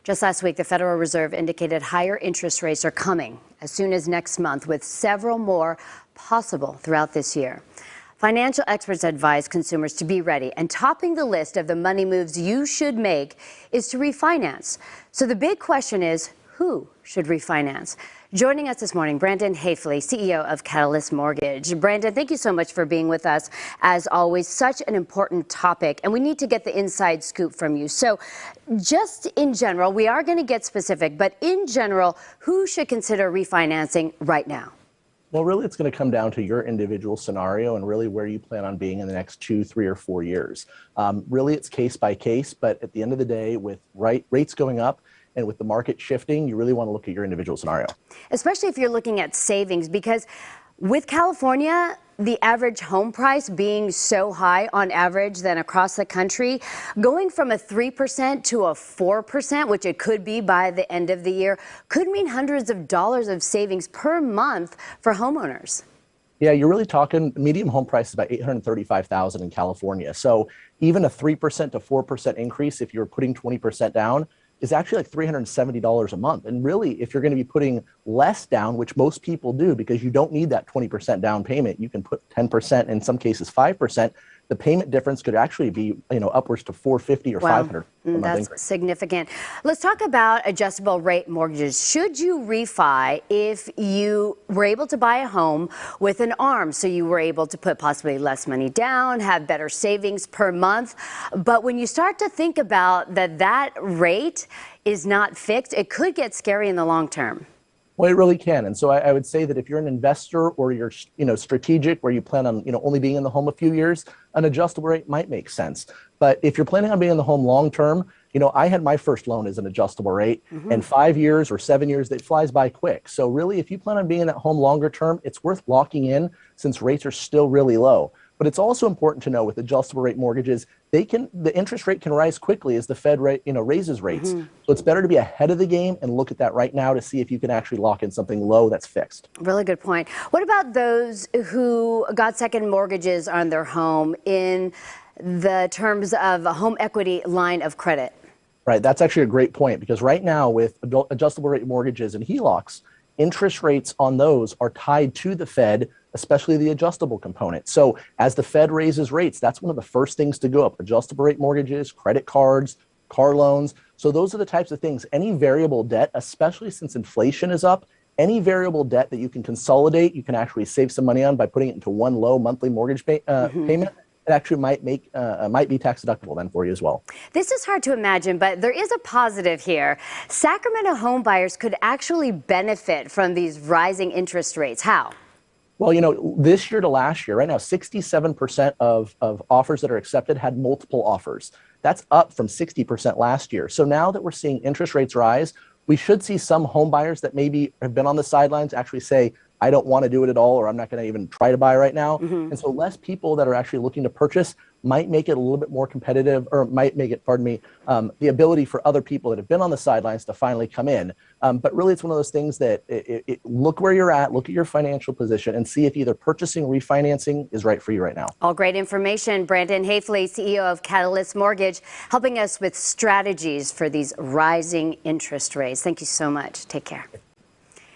Just last week, the Federal Reserve indicated higher interest rates are coming as soon as next month, with several more possible throughout this year. Financial experts advise consumers to be ready, and topping the list of the money moves you should make is to refinance. So the big question is, who should refinance? Joining us this morning, Brandon Hafele, CEO of Catalyst Mortgage. Brandon, thank you so much for being with us. As always, such an important topic, and we need to get the inside scoop from you. So just in general, we are going to get specific, but in general, who should consider refinancing right now? Well, really, it's going to come down to your individual scenario and really where you plan on being in the next 2, 3, or 4 years. Really, it's case by case, but at the end of the day, with rates going up, and with the market shifting, you really want to look at your individual scenario. Especially if you're looking at savings, because with California, the average home price being so high on average than across the country, going from a 3% to a 4%, which it could be by the end of the year, could mean hundreds of dollars of savings per month for homeowners. Yeah, you're really talking median home price is about $835,000 in California. So even a 3% to 4% increase, if you're putting 20% down, is actually like $370 a month. And really, if you're going to be putting less down, which most people do because you don't need that 20% down payment, you can put 10%, in some cases 5%. The payment difference could actually be, upwards to $450 or $500. That's significant. Let's talk about adjustable rate mortgages. Should you refi if you were able to buy a home with an ARM, so you were able to put possibly less money down, have better savings per month? But when you start to think about that rate is not fixed, it could get scary in the long term. Well, it really can. And so I would say that if you're an investor or you're, strategic, where you plan on, only being in the home a few years, an adjustable rate might make sense. But if you're planning on being in the home long term, I had my first loan as an adjustable rate, and 5 years or 7 years, that flies by quick. So really, if you plan on being in that home longer term, it's worth locking in since rates are still really low. But it's also important to know with adjustable rate mortgages, the interest rate can rise quickly as the Fed raises rates. So it's better to be ahead of the game and look at that right now to see if you can actually lock in something low that's fixed. Really good point. What about those who got second mortgages on their home in the terms of a home equity line of credit? Right, that's actually a great point, because right now with adjustable rate mortgages and HELOCs, interest rates on those are tied to the Fed, especially the adjustable component. So as the Fed raises rates, that's one of the first things to go up. Adjustable rate mortgages, credit cards, car loans. So those are the types of things. Any variable debt, especially since inflation is up, any variable debt that you can consolidate, you can actually save some money on by putting it into one low monthly mortgage payment. It actually might be tax deductible then for you as well. This is hard to imagine, but there is a positive here. Sacramento home buyers could actually benefit from these rising interest rates. How? Well, this year to last year, right now, 67% of offers that are accepted had multiple offers. That's up from 60% last year. So now that we're seeing interest rates rise, we should see some home buyers that maybe have been on the sidelines actually say, I don't want to do it at all, or I'm not going to even try to buy right now. And so less people that are actually looking to purchase might make it a little bit more competitive, or might make it, the ability for other people that have been on the sidelines to finally come in. But really, it's one of those things that look where you're at, look at your financial position, and see if either purchasing or refinancing is right for you right now. All great information. Brandon Hafele, CEO of Catalyst Mortgage, helping us with strategies for these rising interest rates. Thank you so much. Take care.